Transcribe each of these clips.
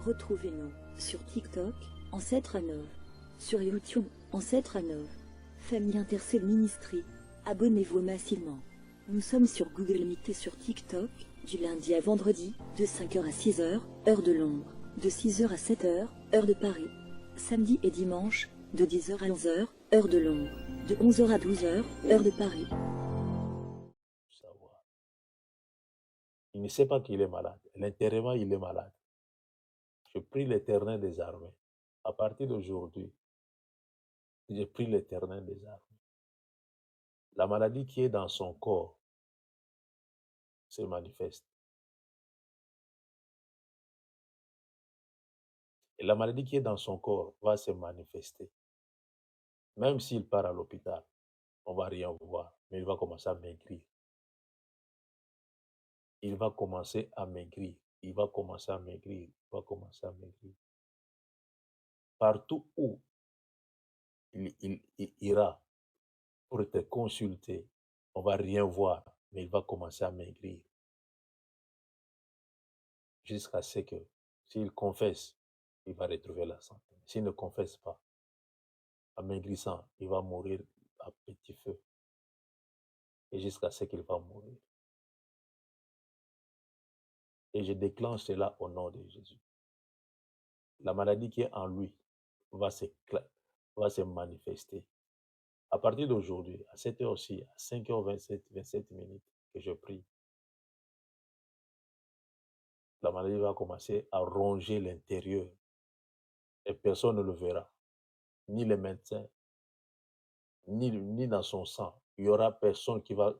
Retrouvez-nous sur TikTok, Ancêtre Anov, sur YouTube, Ancêtre Anov, Famille Intercelle Ministry. Abonnez-vous massivement. Nous sommes sur Google Meet et sur TikTok, du lundi à vendredi, de 5h à 6h, heure de Londres, de 6h à 7h, heure de Paris. Samedi et dimanche, de 10h à 11h, heure de Londres, de 11h à 12h, heure de Paris. Savoir. Il ne sait pas qu'il est malade. L'intérieurement, il est malade. Je prie l'Éternel des armées. À partir d'aujourd'hui, je prie l'Éternel des armées. La maladie qui est dans son corps se manifeste. Et la maladie qui est dans son corps va se manifester. Même s'il part à l'hôpital, on ne va rien voir, mais il va commencer à maigrir. Il va commencer à maigrir. Il va commencer à maigrir. Il va commencer à maigrir. Partout où il ira pour te consulter, on ne va rien voir, mais il va commencer à maigrir. Jusqu'à ce que, s'il confesse, il va retrouver la santé. S'il ne confesse pas, amaigrissant, il va mourir à petit feu. Et jusqu'à ce qu'il va mourir. Et je déclenche cela au nom de Jésus. La maladie qui est en lui va se manifester. À partir d'aujourd'hui, à cette heure-ci, à 5h27 minutes que je prie, la maladie va commencer à ronger l'intérieur. Et personne ne le verra. Ni les médecins, ni dans son sang. Il n'y aura personne qui va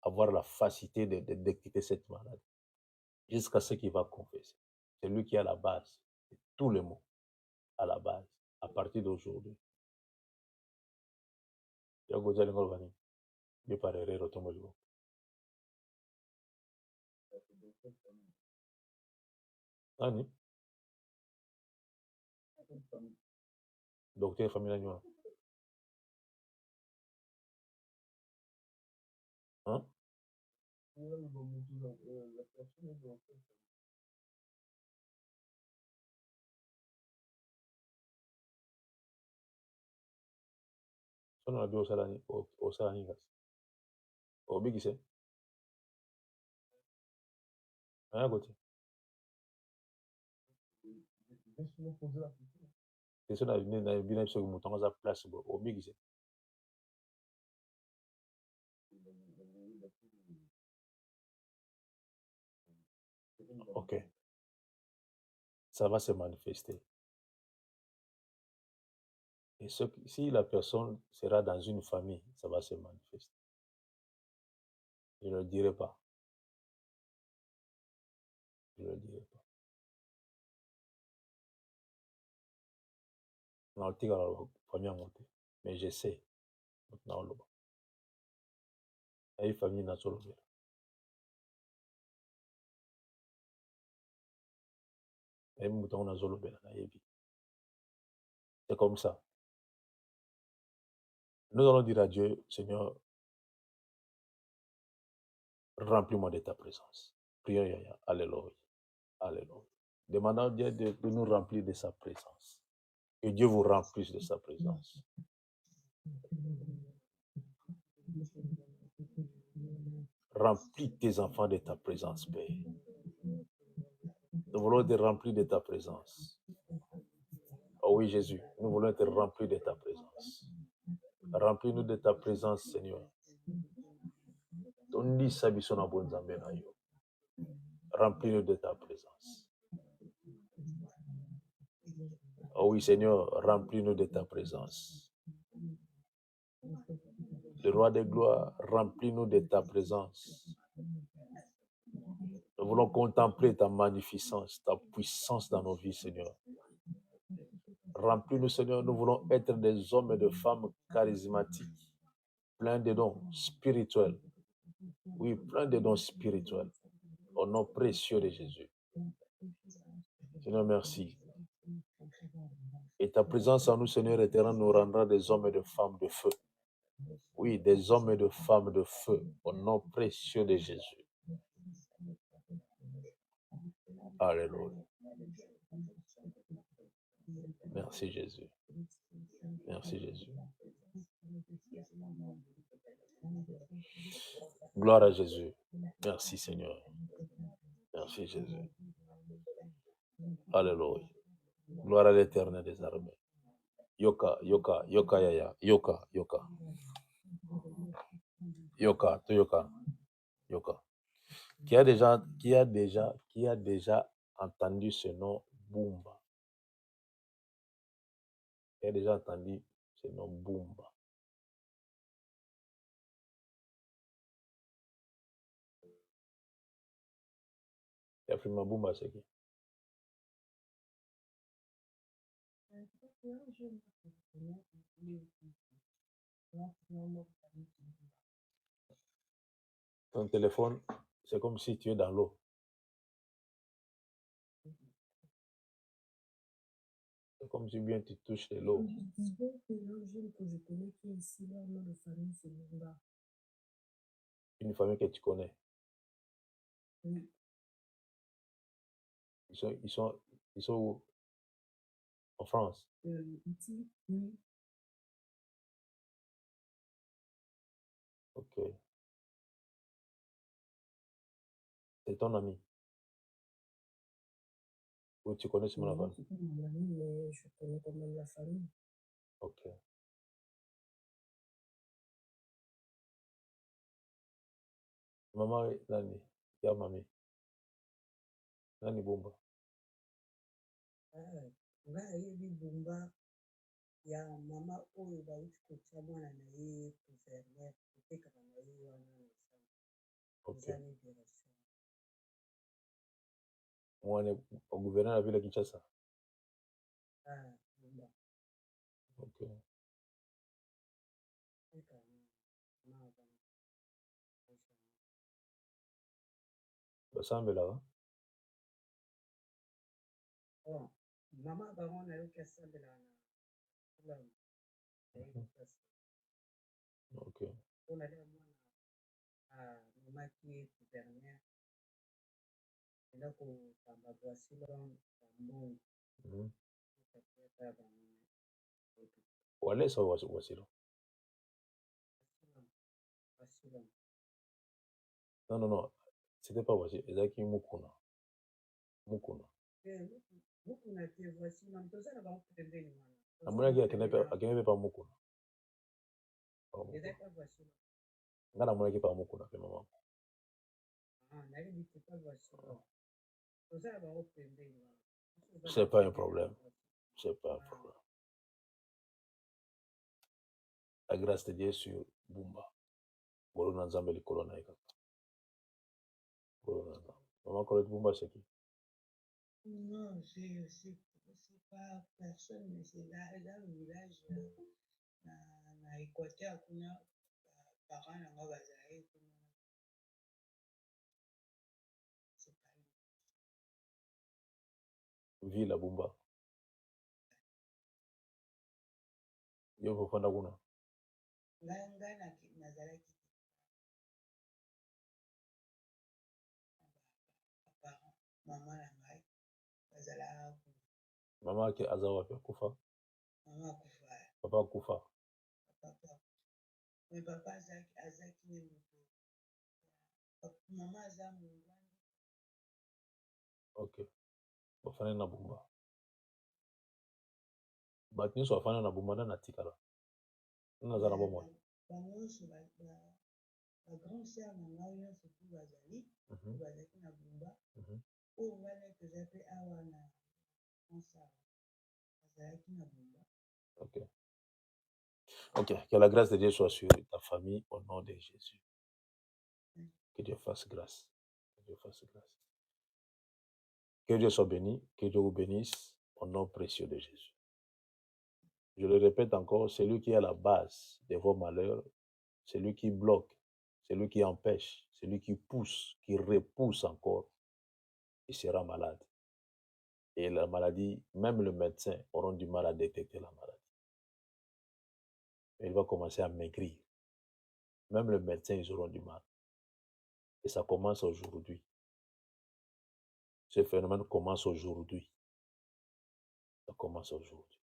avoir la facilité de quitter cette maladie. Jusqu'à ce qu'il va confesser. C'est lui qui est à la base de tous les maux. À la base. À partir d'aujourd'hui. Nani? Docteur famille Nanywa. Hein? Sono la bio Osalani gas. Obi gise. Aya goti. Keso na bina biso mutonga za place bo. Obi gise. Ok. Ça va se manifester. Et si la personne sera dans une famille, ça va se manifester. Je ne le dirai pas. Je ne le dirai pas. On a le tigre à la famille à monter. Mais je sais. Maintenant, le bas. La famille n'a pas le droit. C'est comme ça. Nous allons dire à Dieu, Seigneur, remplis-moi de ta présence. Prions, Yaya. Alléluia. Alléluia. Demandons à Dieu de nous remplir de sa présence. Que Dieu vous remplisse de sa présence. Remplis tes enfants de ta présence, Père. Nous voulons te remplir de ta présence. Oh oui, Jésus, nous voulons être remplis de ta présence. Remplis-nous de ta présence, Seigneur. Remplis-nous de ta présence. Oh oui, Seigneur, remplis-nous de ta présence. Le roi des gloires, remplis-nous de ta présence. Nous voulons contempler ta magnificence, ta puissance dans nos vies, Seigneur. Remplis-nous, Seigneur, nous voulons être des hommes et des femmes charismatiques, pleins de dons spirituels. Oui, pleins de dons spirituels. Au nom précieux de Jésus. Seigneur, merci. Et ta présence en nous, Seigneur éternel, nous rendra des hommes et des femmes de feu. Oui, des hommes et des femmes de feu. Au nom précieux de Jésus. Alléluia. Merci Jésus. Merci Jésus. Gloire à Jésus. Merci Seigneur. Merci Jésus. Alléluia. Gloire à l'Éternel des armées. Yoka, yoka, yoka, yaya, yoka, yoka. Yoka, to yoka, yoka. Qui a déjà entendu ce nom Bumba? Qui a déjà entendu ce nom Bumba? Et après ma Bumba, c'est qui? Ton téléphone, c'est comme si tu es dans l'eau. C'est comme si bien tu touches de l'eau. Une famille que tu connais. Ils sont où? En France. Ok. C'est ton ami. Ou tu connais seulement la famille? Je connais quand même la famille. Ok. Maman, nani? Ya mami. Nani Bumba? Nga yebi Bumba ya mama oyo bauti kotia mwana na ye gouverneur kotekaka na ye wana na Ok. ezali direction. Mwana au gouverneur la ville de Kinshasa. Bumba. Ok. Basambela, hein? Mama bango nayoki asambela na Ok. mpona lia mwana amemaki ye gouverneur enda kotamba Bwasilon bambongo Walesa ou Wasilo? Non. C'était pas Wasilo. Ezaki Mukuna. Mukuna. Mukuna te voici nam toza na bango pembeni wana. Amonaki akende pa Mukuna. Ezali pa voici. Nga namonaki pa Mukuna pe maman. Nayebi te pa voici. Toza na bango pembeni wana. C'est pas un problème. C'est pas un problème. La grâce de Dieu sur Bumba. Bolo na Nzambe likolo na ye kaka. Bolo na Nzambe. Maman Colette Bumba, c'est qui? Non, c'est pas personne, mais c'est là le village na Équateur kuna parents nanga bazali kuna. C'est pas Ville à Bumba. Yo fofanda kuna. ngai nazalaki parents mama na ngai bazala Mama ke azawa pe kufa. mama kufa. Papa kufa. Papa. Mais papa azaki ne moto. Mama aza mongwana. Ok. Bafana na Bumba. Bato nyonso bafana na Bumba nde natikala. Nde naza na bomoi. Banyonso bagrand sœur na ngai nyonso tu bazalaki na Bumba. Oyo wana toza mpe awa na France bazalaki na Bumba. Ok. Que la grâce de Dieu soit sur ta famille au nom de Jésus. Que Dieu fasse grâce. Que Dieu fasse grâce. Que Dieu soit béni. Que Dieu vous bénisse au nom précieux de Jésus. Je le répète encore, celui qui est à la base de vos malheurs, celui qui bloque, celui qui empêche, celui qui pousse, qui repousse encore, il sera malade. Et la maladie, même le médecin aura du mal à détecter la maladie. Il va commencer à maigrir. Même le médecin, ils auront du mal. Et ça commence aujourd'hui. Ce phénomène commence aujourd'hui. Ça commence aujourd'hui.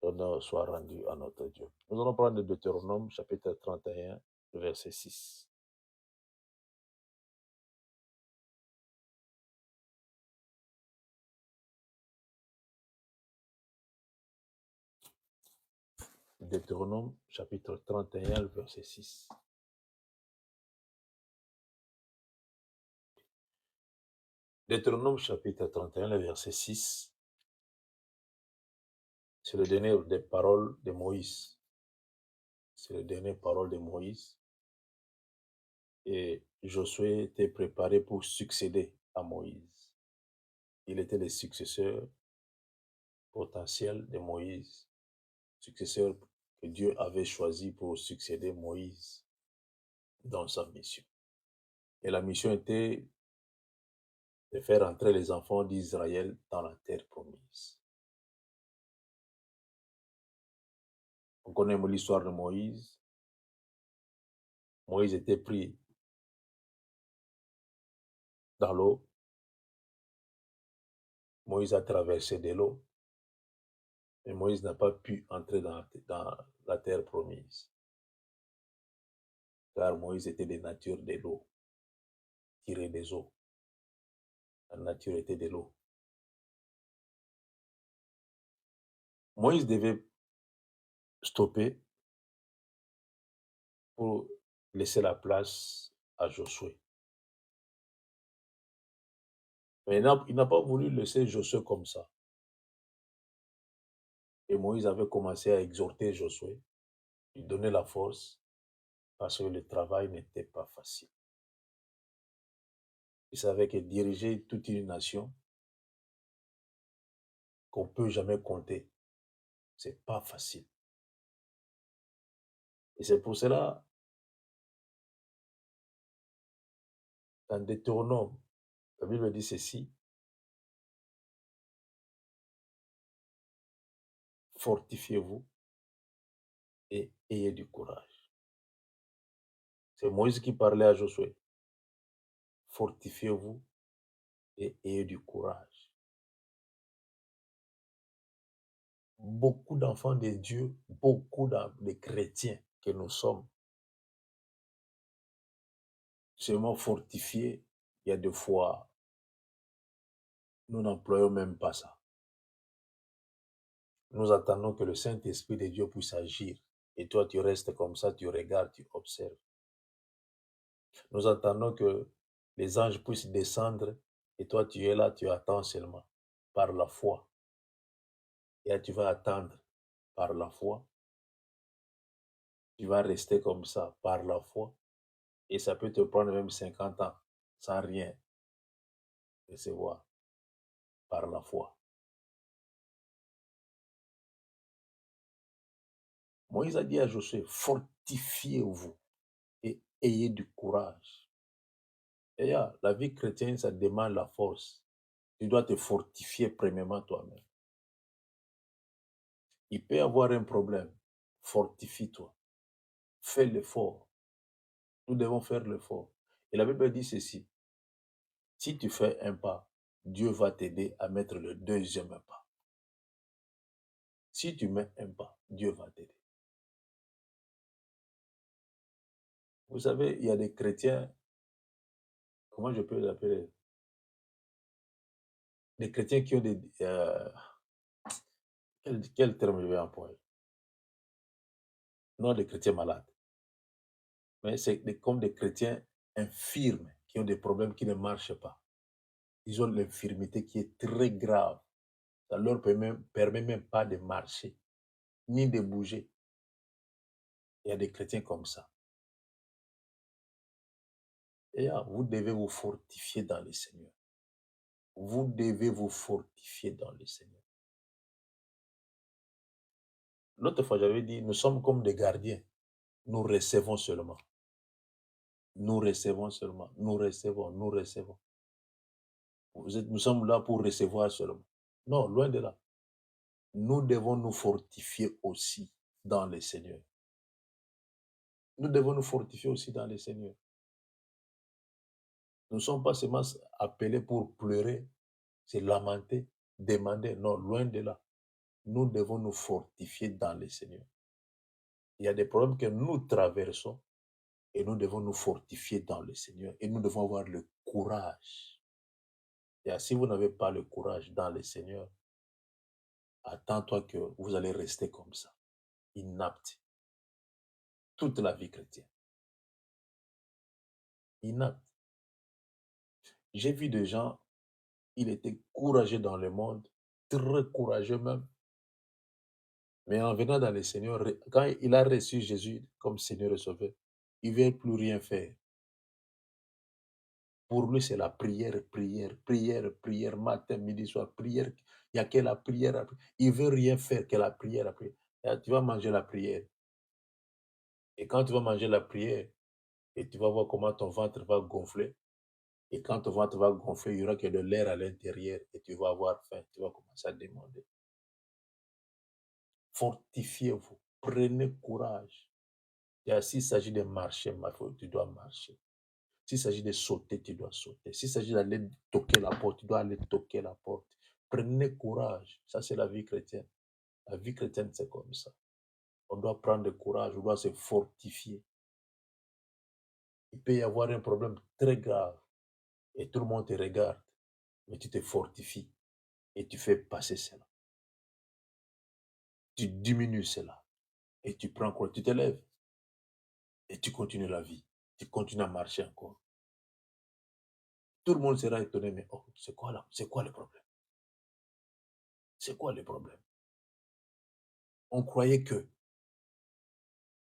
L'honneur soit rendu à notre Dieu. Nous allons prendre le Deutéronome, chapitre 31, verset 6. Deutéronome, chapitre 31, verset 6. Deutéronome, chapitre 31, verset 6. C'est le dernier des paroles de Moïse. C'est le dernier parole de Moïse. Et Josué était préparé pour succéder à Moïse. Il était le successeur potentiel de Moïse, successeur que Dieu avait choisi pour succéder Moïse dans sa mission. Et la mission était de faire entrer les enfants d'Israël dans la terre promise. On connaît l'histoire de Moïse. Moïse était pris dans l'eau. Moïse a traversé de l'eau. Mais Moïse n'a pas pu entrer dans la terre promise. Car Moïse était de nature de l'eau, tiré des eaux. La nature était de l'eau. Moïse devait stopper pour laisser la place à Josué. Mais il n'a pas voulu laisser Josué comme ça. Et Moïse avait commencé à exhorter Josué, lui donner la force, parce que le travail n'était pas facile. Il savait que diriger toute une nation, qu'on ne peut jamais compter, ce n'est pas facile. Et c'est pour cela, dans Deutéronome, la Bible dit ceci: fortifiez-vous et ayez du courage. C'est Moïse qui parlait à Josué. Fortifiez-vous et ayez du courage. Beaucoup d'enfants de Dieu, beaucoup de chrétiens que nous sommes, seulement fortifiés, il y a des fois, nous n'employons même pas ça. Nous attendons que le Saint-Esprit de Dieu puisse agir. Et toi, tu restes comme ça, tu regardes, tu observes. Nous attendons que les anges puissent descendre et toi, tu es là, tu attends seulement par la foi. Et là, tu vas attendre par la foi. Tu vas rester comme ça par la foi. Et ça peut te prendre même 50 ans sans rien recevoir par la foi. Moïse a dit à Josué, fortifiez-vous et ayez du courage. Et là, la vie chrétienne, ça demande la force. Tu dois te fortifier premièrement toi-même. Il peut y avoir un problème. Fortifie-toi. Fais l'effort. Nous devons faire l'effort. Et la Bible dit ceci: si tu fais un pas, Dieu va t'aider à mettre le deuxième pas. Si tu mets un pas, Dieu va t'aider. Vous savez, il y a des chrétiens, comment je peux l'appeler? Des chrétiens qui ont des... quel terme je vais employer? Non, des chrétiens malades. Mais c'est comme des chrétiens infirmes qui ont des problèmes qui ne marchent pas. Ils ont l'infirmité qui est très grave. Ça ne leur permet même pas de marcher, ni de bouger. Il y a des chrétiens comme ça. Et là, vous devez vous fortifier dans le Seigneur. Vous devez vous fortifier dans le Seigneur. L'autre fois, j'avais dit, nous sommes comme des gardiens. Nous recevons seulement. Nous recevons seulement. Nous recevons, nous recevons. Nous sommes là pour recevoir seulement. Non, loin de là. Nous devons nous fortifier aussi dans le Seigneur. Nous devons nous fortifier aussi dans le Seigneur. Nous ne sommes pas seulement appelés pour pleurer, se lamenter, demander. Non, loin de là. nous devons nous fortifier dans le Seigneur. Il y a des problèmes que nous traversons et nous devons nous fortifier dans le Seigneur et nous devons avoir le courage. Et si vous n'avez pas le courage dans le Seigneur, attends-toi que vous allez rester comme ça, inapte, toute la vie chrétienne. Inapte. J'ai vu des gens, ils étaient courageux dans le monde, très courageux même, mais en venant dans le Seigneur, quand il a reçu Jésus comme Seigneur et Sauveur, il ne veut plus rien faire. Pour lui, c'est la prière, prière, prière, prière, matin, midi, soir, prière. Il n'y a que la prière. Il ne veut rien faire que la prière. La prière. Tu vas manger la prière. Et quand tu vas manger la prière, et tu vas voir comment ton ventre va gonfler. Et quand ton ventre va gonfler, il y aura que de l'air à l'intérieur et tu vas avoir faim. Tu vas commencer à demander. Fortifiez-vous. Prenez courage. S'il s'agit de marcher, tu dois marcher. S'il s'agit de sauter, tu dois sauter. S'il s'agit d'aller toquer la porte, tu dois aller toquer la porte. Prenez courage. Ça, c'est la vie chrétienne. La vie chrétienne, c'est comme ça. On doit prendre courage, on doit se fortifier. Il peut y avoir un problème très grave et tout le monde te regarde, mais tu te fortifies et tu fais passer cela. Tu diminues cela et tu prends courage, tu te lèves et tu continues la vie. Tu continues à marcher encore. Tout le monde sera étonné, mais oh, c'est quoi le problème? C'est quoi le problème? On croyait que,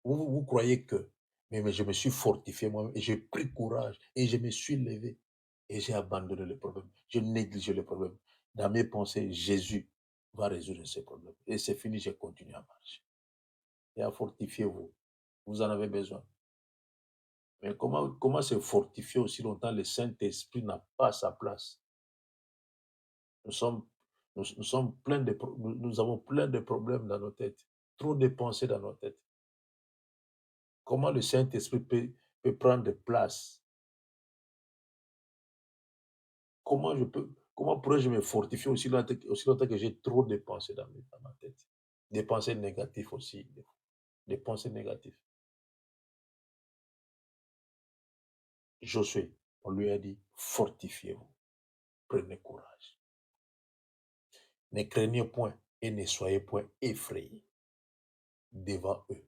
vous croyez que, mais je me suis fortifié moi-même et j'ai pris courage et je me suis levé et j'ai abandonné le problème. Je négligeais le problème. Dans mes pensées, Jésus va résoudre ces problèmes. Et c'est fini, j'ai continué à marcher. Et à fortifier-vous. Vous en avez besoin. Mais comment se fortifier aussi longtemps? Le Saint-Esprit n'a pas sa place. Nous sommes, nous sommes pleins de, nous avons plein de problèmes dans nos têtes. Trop de pensées dans nos têtes. Comment le Saint-Esprit peut prendre de place? Comment pourrais-je me fortifier aussi longtemps que j'ai trop de pensées dans ma tête? Des pensées négatives aussi. Des pensées négatives. Josué, on lui a dit, fortifiez-vous, prenez courage. Ne craignez point et ne soyez point effrayés devant eux.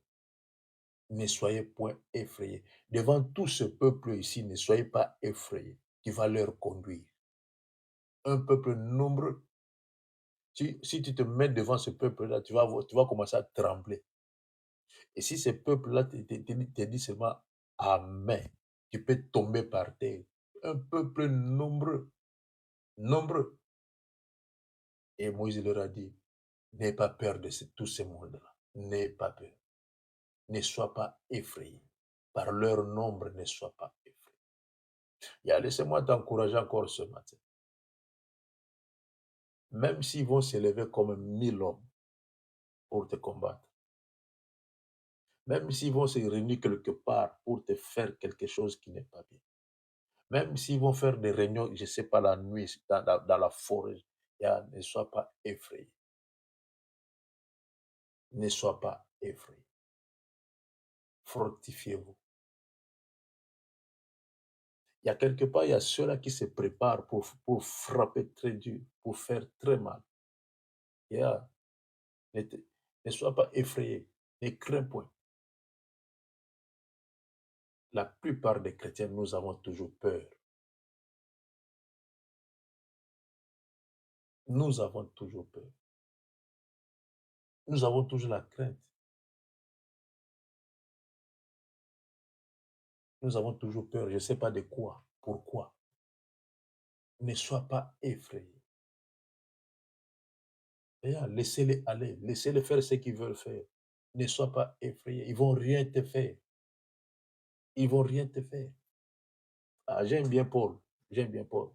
Ne soyez point effrayés. Devant tout ce peuple ici, ne soyez pas effrayés. Tu vas leur conduire. Un peuple nombreux. Si tu te mets devant ce peuple-là, tu vas commencer à trembler. Et si ce peuple-là te dit seulement Amen, tu peux tomber par terre. Un peuple nombreux. Nombreux. Et Moïse leur a dit, n'aie pas peur de tout ce monde-là. N'aie pas peur. Ne sois pas effrayé. Par leur nombre, ne sois pas effrayé. Laissez-moi t'encourager encore ce matin. Même s'ils vont s'élever comme 1000 hommes pour te combattre, même s'ils vont se réunir quelque part pour te faire quelque chose qui n'est pas bien, même s'ils vont faire des réunions, je ne sais pas, la nuit, dans la forêt, ne sois pas effrayé. Ne sois pas effrayé. Fortifiez-vous. Il y a quelque part, il y a ceux-là qui se préparent pour frapper très dur, pour faire très mal. Ne sois pas effrayé, ne crains point. La plupart des chrétiens, nous avons toujours peur. Nous avons toujours peur. Nous avons toujours la crainte. Nous avons toujours peur, je ne sais pas de quoi, pourquoi. Ne sois pas effrayé. Laissez-les aller, laissez-les faire ce qu'ils veulent faire. Ne sois pas effrayé, ils ne vont rien te faire. Ils ne vont rien te faire. Ah, j'aime bien Paul, j'aime bien Paul.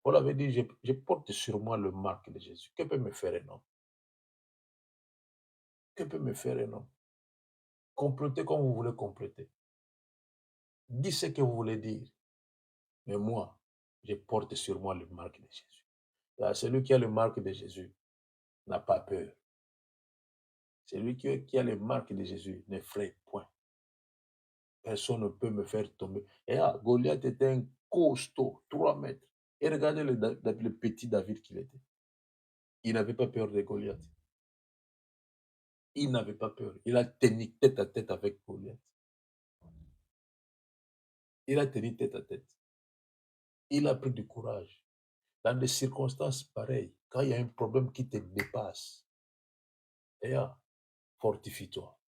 Paul avait dit, je porte sur moi le marque de Jésus. Que peut me faire un homme? Que peut me faire un homme? Complétez comme vous voulez compléter. Dis ce que vous voulez dire. Mais moi, je porte sur moi le marque de Jésus. Celui qui a le marque de Jésus, n'a pas peur. Celui qui a les marques de Jésus n'effraie point. Personne ne peut me faire tomber. Et là, Goliath était un costaud, 3 mètres. Et regardez le petit David qu'il était. Il n'avait pas peur de Goliath. Il n'avait pas peur. Il a tenu tête à tête avec Goliath. Il a tenu tête à tête. Il a pris du courage. Dans des circonstances pareilles, quand il y a un problème qui te dépasse, et là, fortifie-toi.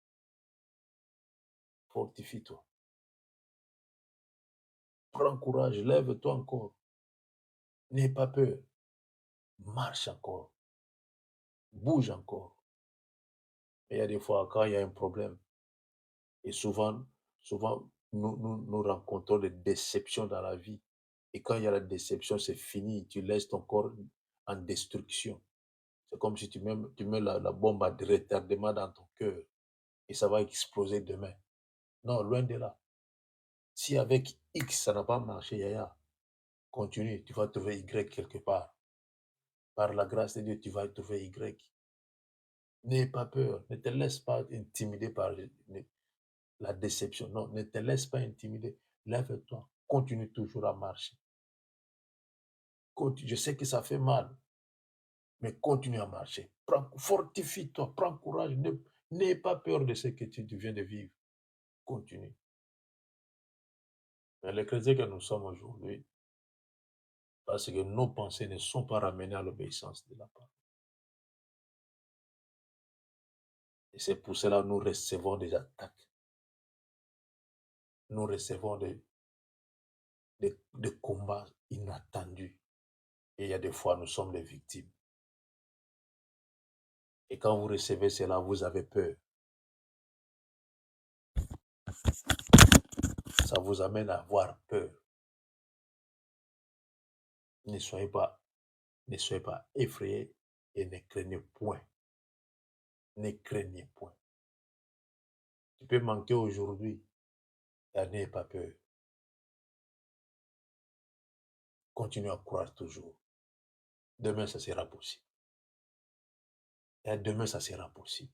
Fortifie-toi. Prends courage, lève-toi encore. N'aie pas peur. Marche encore. Bouge encore. Et il y a des fois, quand il y a un problème, et souvent nous rencontrons des déceptions dans la vie. Et quand il y a la déception, c'est fini. Tu laisses ton corps en destruction. C'est comme si tu mets la bombe à retardement dans ton cœur et ça va exploser demain. Non, loin de là. Si avec X, ça n'a pas marché, Yaya, continue. Tu vas trouver Y quelque part. Par la grâce de Dieu, tu vas trouver Y. N'aie pas peur. Ne te laisse pas intimider par la déception. Non, ne te laisse pas intimider. Lève-toi. Continue toujours à marcher. Je sais que ça fait mal, mais continue à marcher. Fortifie-toi, prends courage. N'aie pas peur de ce que tu viens de vivre. Continue. Mais les chrétiens que nous sommes aujourd'hui, parce que nos pensées ne sont pas ramenées à l'obéissance de la parole. Et c'est pour cela que nous recevons des attaques. Nous recevons des combats inattendus. Et il y a des fois, nous sommes les victimes. Et quand vous recevez cela, vous avez peur. Ça vous amène à avoir peur. Ne soyez pas effrayés et ne craignez point. Ne craignez point. Tu peux manquer aujourd'hui, et n'ayez pas peur. Continue à croire toujours. Demain, ça sera possible. Et demain, ça sera possible.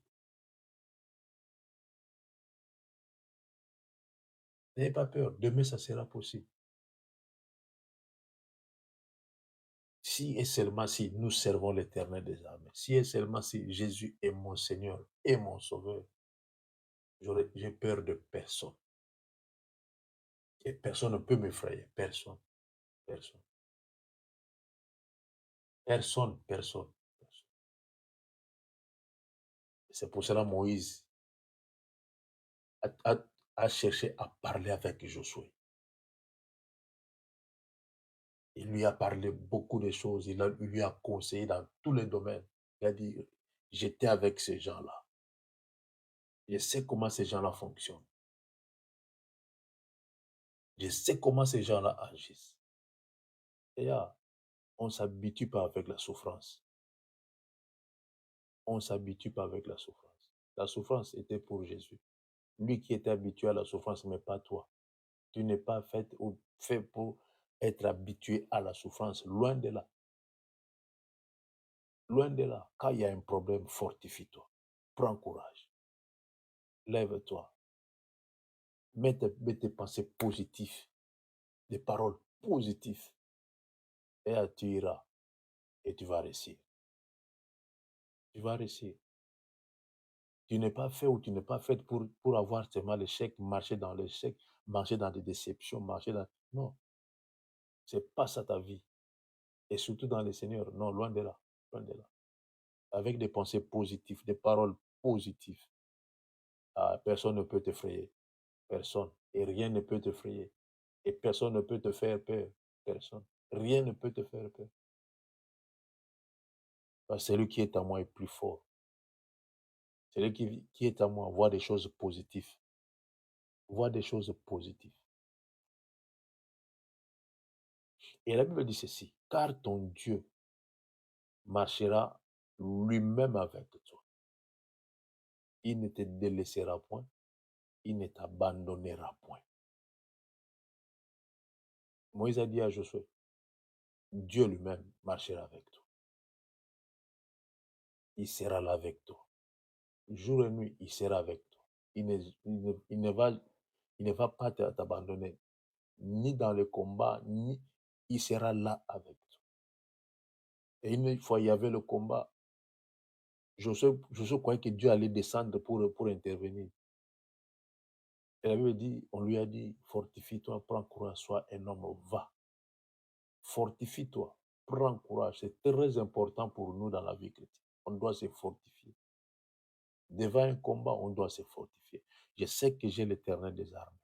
N'ayez pas peur. Demain, ça sera possible. Si et seulement si nous servons l'Éternel des armées, si et seulement si Jésus est mon Seigneur et mon Sauveur, j'ai peur de personne. Et personne ne peut m'effrayer. Personne. Personne. Personne. Personne. Personne. C'est pour cela Moïse a cherché à parler avec Josué. Il lui a parlé beaucoup de choses. Il lui a conseillé dans tous les domaines. Il a dit, j'étais avec ces gens-là. Je sais comment ces gens-là fonctionnent. Je sais comment ces gens-là agissent. Et là, on ne s'habitue pas avec la souffrance. On ne s'habitue pas avec la souffrance. La souffrance était pour Jésus. Lui qui était habitué à la souffrance, mais pas toi. Tu n'es pas fait pour être habitué à la souffrance. Loin de là. Loin de là. Quand il y a un problème, fortifie-toi. Prends courage. Lève-toi. Mets tes pensées positives. Des paroles positives. Et tu iras. Et tu vas réussir. Tu vas réussir. Tu n'es pas fait ou tu n'es pas fait pour avoir seulement l'échec, marcher dans l'échec, marcher dans des déceptions, marcher dans... Non, c'est pas ça ta vie. Et surtout dans le Seigneur, non, loin de là, loin de là. Avec des pensées positives, des paroles positives. Ah, personne ne peut t'effrayer. Personne. Et rien ne peut t'effrayer. Et personne ne peut te faire peur. Personne. Rien ne peut te faire peur. Parce que celui qui est à moi est plus fort. Celui qui est à moi voit des choses positives. Voit des choses positives. Et la Bible dit ceci, car ton Dieu marchera lui-même avec toi. Il ne te délaissera point, il ne t'abandonnera point. Moïse a dit à Josué, Dieu lui-même marchera avec toi. il sera là avec toi. Jour et nuit, il sera avec toi. Il ne va pas t'abandonner, ni dans le combat, ni il sera là avec toi. Et une fois, il y avait le combat. Josué croyait que Dieu allait descendre pour intervenir. Et la Bible dit, on lui a dit, fortifie-toi, prends courage, sois un homme, va. Fortifie-toi, prends courage. C'est très important pour nous dans la vie chrétienne. On doit se fortifier. Devant un combat, on doit se fortifier. Je sais que j'ai l'Éternel des armées.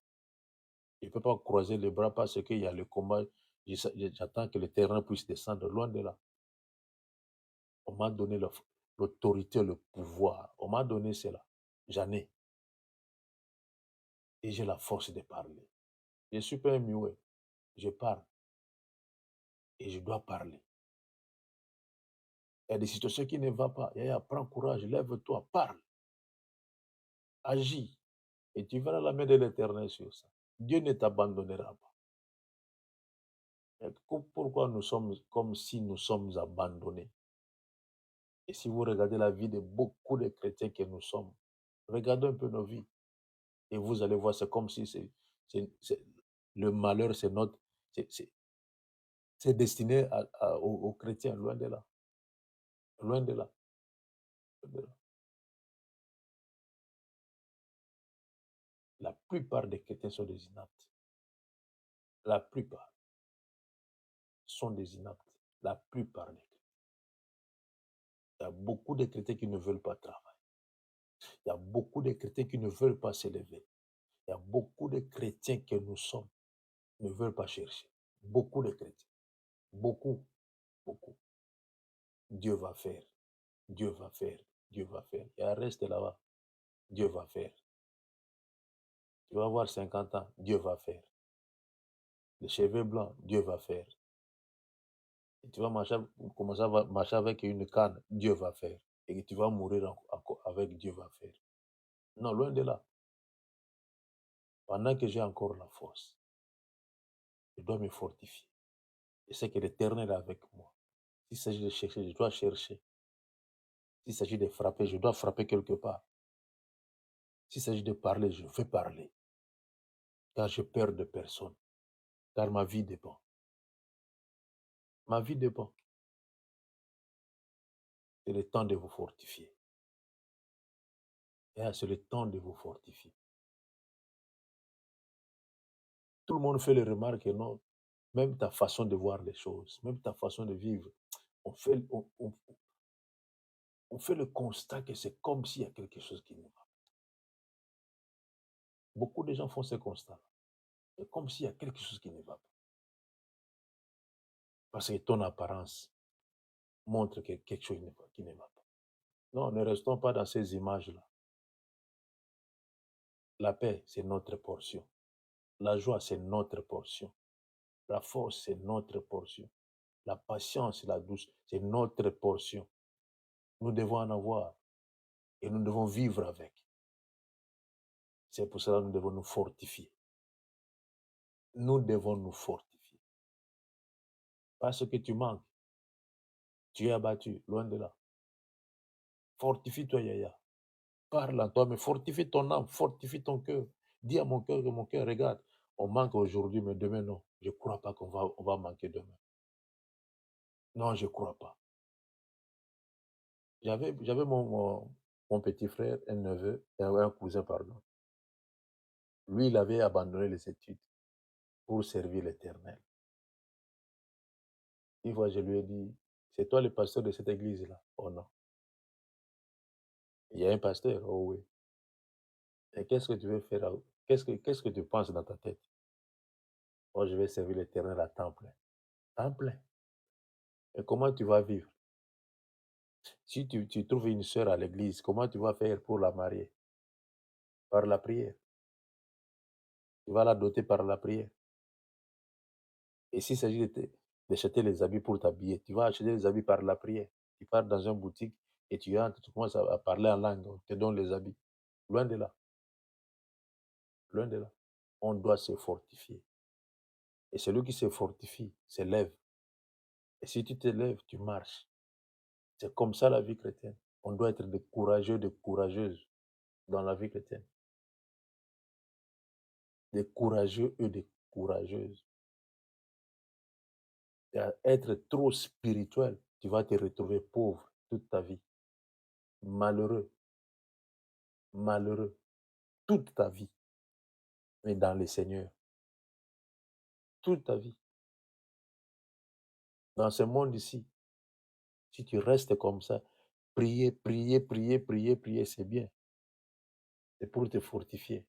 Je ne peux pas croiser les bras parce qu'il y a le combat. J'attends que l'Éternel puisse descendre loin de là. On m'a donné l'autorité, le pouvoir. On m'a donné cela. J'en ai. Et j'ai la force de parler. Je suis pas un muet. Je parle. Et je dois parler. Il y a des situations qui ne vont pas. Yaya, prends courage, lève-toi, parle, agis. Et tu verras la main de l'Éternel sur ça. Dieu ne t'abandonnera pas. Et pourquoi nous sommes comme si nous sommes abandonnés? Et si vous regardez la vie de beaucoup de chrétiens que nous sommes, regardez un peu nos vies. Et vous allez voir, c'est comme si le malheur, c'est destiné aux chrétiens, loin de là. Loin de là. Loin de là. La plupart des chrétiens sont des inaptes. La plupart sont des inaptes. La plupart des chrétiens. Il y a beaucoup de chrétiens qui ne veulent pas travailler. Il y a beaucoup de chrétiens qui ne veulent pas s'élever. Il y a beaucoup de chrétiens que nous sommes ne veulent pas chercher. Beaucoup de chrétiens. Beaucoup. Beaucoup. Dieu va faire. Dieu va faire. Dieu va faire. Et reste là-bas. Dieu va faire. Tu vas avoir 50 ans. Dieu va faire. Les cheveux blancs. Dieu va faire. Et tu vas commencer à marcher avec une canne. Dieu va faire. Et tu vas mourir avec Dieu va faire. Non, loin de là. Pendant que j'ai encore la force, je dois me fortifier. Je sais que l'Éternel est avec moi. S'il s'agit de chercher, je dois chercher. S'il s'agit de frapper, je dois frapper quelque part. S'il s'agit de parler, je vais parler. Car j'ai peur de personne. Car ma vie dépend. Ma vie dépend. C'est le temps de vous fortifier. Et c'est le temps de vous fortifier. Tout le monde fait les remarques que non. Même ta façon de voir les choses, même ta façon de vivre, on fait le constat que c'est comme s'il y a quelque chose qui ne va pas. Beaucoup de gens font ce constat. C'est comme s'il y a quelque chose qui ne va pas. Parce que ton apparence montre que quelque chose qui ne va pas. Non, ne restons pas dans ces images-là. La paix, c'est notre portion. La joie, c'est notre portion. La force, c'est notre portion. La patience, la douce, c'est notre portion. Nous devons en avoir et nous devons vivre avec. C'est pour cela que nous devons nous fortifier. Nous devons nous fortifier. Parce que tu manques. Tu es abattu, loin de là. Fortifie-toi, Yaya. Parle à toi, mais fortifie ton âme, fortifie ton cœur. Dis à mon cœur que mon cœur, regarde, on manque aujourd'hui, mais demain, non. Je ne crois pas on va manquer demain. Non, je ne crois pas. J'avais mon petit frère, un neveu, un cousin, pardon. Lui, il avait abandonné les études pour servir l'Éternel. Une fois, je lui ai dit, c'est toi le pasteur de cette église-là? Oh non. Il y a un pasteur? Oh oui. Et qu'est-ce que tu veux faire? Qu'est-ce que tu penses dans ta tête? Oh, je vais servir l'Éternel à temps plein. Temps plein. Et comment tu vas vivre? Si tu trouves une sœur à l'église, comment tu vas faire pour la marier? Par la prière. Tu vas la doter par la prière. Et s'il s'agit d'acheter les habits pour t'habiller, tu vas acheter les habits par la prière. Tu pars dans une boutique et tu entres, tu commences à parler en langue, on te donne les habits. Loin de là. Loin de là. On doit se fortifier. Et celui qui se fortifie s'élève. Et si tu t'élèves, tu marches. C'est comme ça la vie chrétienne. On doit être des courageux, des courageuses dans la vie chrétienne. Des courageux et des courageuses. Et à être trop spirituel, tu vas te retrouver pauvre toute ta vie. Malheureux, malheureux, toute ta vie. Mais dans le Seigneur, toute ta vie. Dans ce monde ici, si tu restes comme ça, prier, prier, prier, prier, prier, c'est bien. C'est pour te fortifier.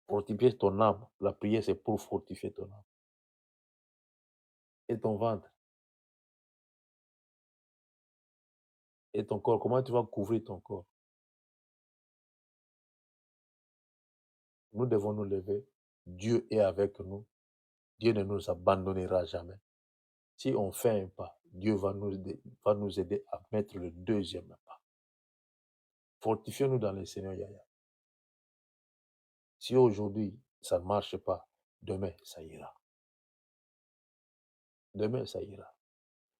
Fortifier ton âme. La prière, c'est pour fortifier ton âme. Et ton ventre. Et ton corps. Comment tu vas couvrir ton corps? Nous devons nous lever. Dieu est avec nous. Dieu ne nous abandonnera jamais. Si on fait un pas, Dieu va nous aider à mettre le deuxième pas. Fortifions-nous dans le Seigneur, Yaya. Si aujourd'hui, ça ne marche pas, demain, ça ira. Demain, ça ira.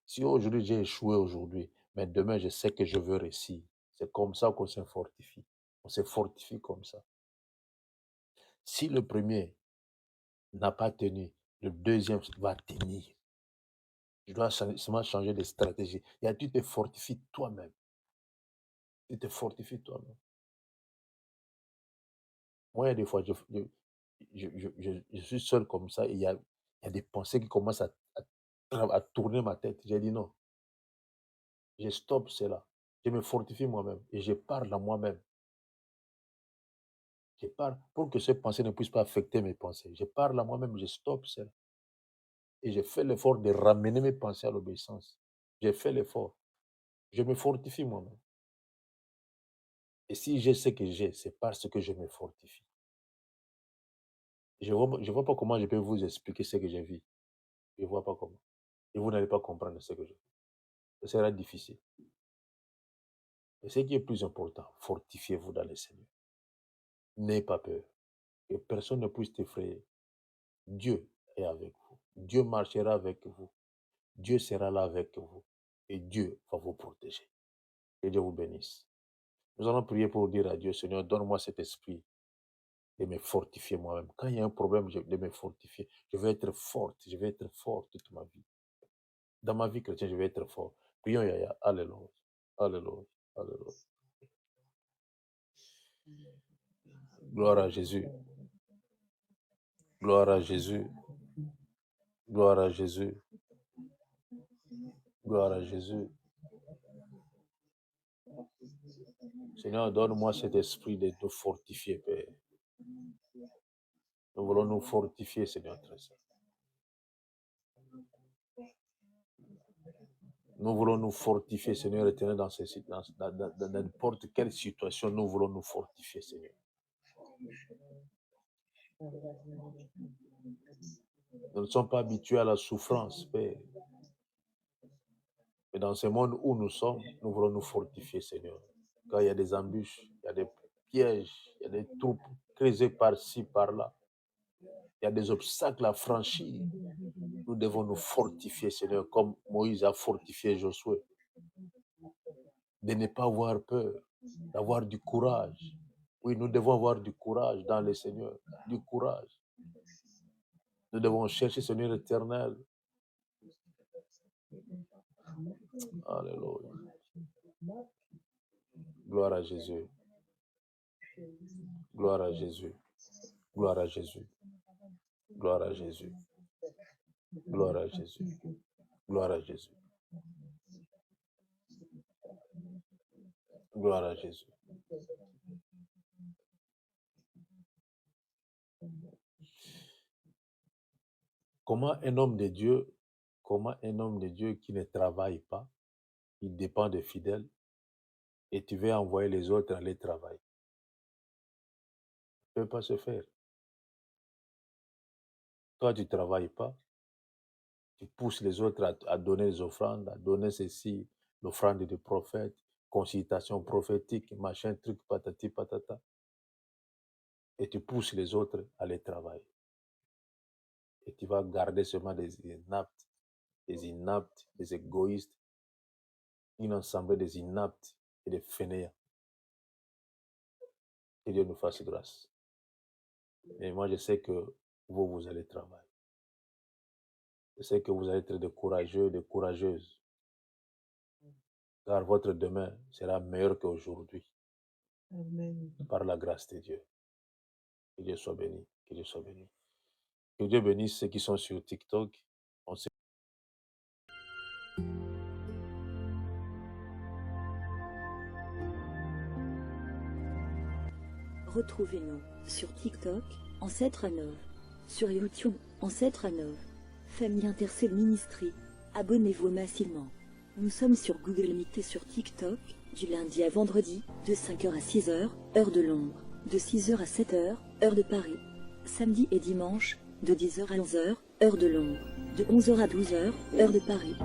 Si aujourd'hui, j'ai échoué aujourd'hui, mais demain, je sais que je veux réussir. C'est comme ça qu'on se fortifie. On se fortifie comme ça. Si le premier n'a pas tenu, le deuxième va tenir. Tu dois seulement changer de stratégie. Et tu te fortifies toi-même. Tu te fortifies toi-même. Moi, il y a des fois, je suis seul comme ça et il y a des pensées qui commencent à tourner ma tête. J'ai dit non, je stoppe cela. Je me fortifie moi-même et je parle à moi-même. Je parle pour que ces pensées ne puissent pas affecter mes pensées. Je parle à moi-même, je stoppe cela. Et je fais l'effort de ramener mes pensées à l'obéissance. J'ai fait l'effort. Je me fortifie moi-même. Et si je sais que j'ai, c'est parce que je me fortifie. Je vois pas comment je peux vous expliquer ce que j'ai vu. Je ne vois pas comment. Et vous n'allez pas comprendre ce que je vis. Ce sera difficile. Et ce qui est plus important, fortifiez-vous dans le Seigneur. N'ayez pas peur. Que personne ne puisse t'effrayer. Dieu est avec vous. Dieu marchera avec vous. Dieu sera là avec vous. Et Dieu va vous protéger. Que Dieu vous bénisse. Nous allons prier pour dire à Dieu, Seigneur, donne-moi cet esprit de me fortifier moi-même. Quand il y a un problème, de me fortifier. Je vais être forte. Je vais être forte toute ma vie. Dans ma vie chrétienne, je vais être fort. Prions, Yaya. Alléluia. Alléluia. Alléluia. Gloire à Jésus. Gloire à Jésus. Gloire à Jésus. Gloire à Jésus. Seigneur, donne-moi cet esprit de nous fortifier, Père. Nous voulons nous fortifier, Seigneur très saint. Nous voulons nous fortifier, Seigneur éternel, dans n'importe quelle situation. Nous voulons nous fortifier, Seigneur. Nous ne sommes pas habitués à la souffrance, Père. Mais dans ce monde où nous sommes, nous voulons nous fortifier, Seigneur. Quand il y a des embûches, il y a des pièges, il y a des troupes creusées par-ci, par-là. Il y a des obstacles à franchir. Nous devons nous fortifier, Seigneur, comme Moïse a fortifié Josué. De ne pas avoir peur, d'avoir du courage. Oui, nous devons avoir du courage dans le Seigneur. Du courage. Nous devons chercher, Seigneur éternel. Alléluia. Gloire à Jésus. Gloire à Jésus. Gloire à Jésus. Gloire à Jésus. Gloire à Jésus. Gloire à Jésus. Gloire à Jésus. Comment un homme de Dieu qui ne travaille pas, il dépend des fidèles, et tu veux envoyer les autres aller travailler. Ça ne peut pas se faire. Toi, tu ne travailles pas, tu pousses les autres à donner les offrandes, à donner ceci, l'offrande des prophètes, consultation prophétique, machin, truc, patati, patata. Et tu pousses les autres à aller travailler. Et tu vas garder seulement des inaptes, des égoïstes, une assemblée des inaptes et des fainéants. Que Dieu nous fasse grâce. Et moi, je sais que vous allez travailler. Je sais que vous allez être des courageux, des courageuses. Car votre demain sera meilleur qu'aujourd'hui. Amen. Par la grâce de Dieu. Que Dieu soit béni. Que Dieu soit béni. Que Dieu bénisse ceux qui sont sur TikTok. On se Retrouvez-nous sur TikTok, Ancêtre à 9. Sur YouTube, Ancêtre à 9. Famille Intercelle Ministry. Abonnez-vous massivement. Nous sommes sur Google Meet et sur TikTok, du lundi à vendredi, de 5h à 6h, heure de Londres, de 6h à 7h, heure de Paris. Samedi et dimanche, de 10h à 11h, heure de Londres, de 11h à 12h, heure de Paris.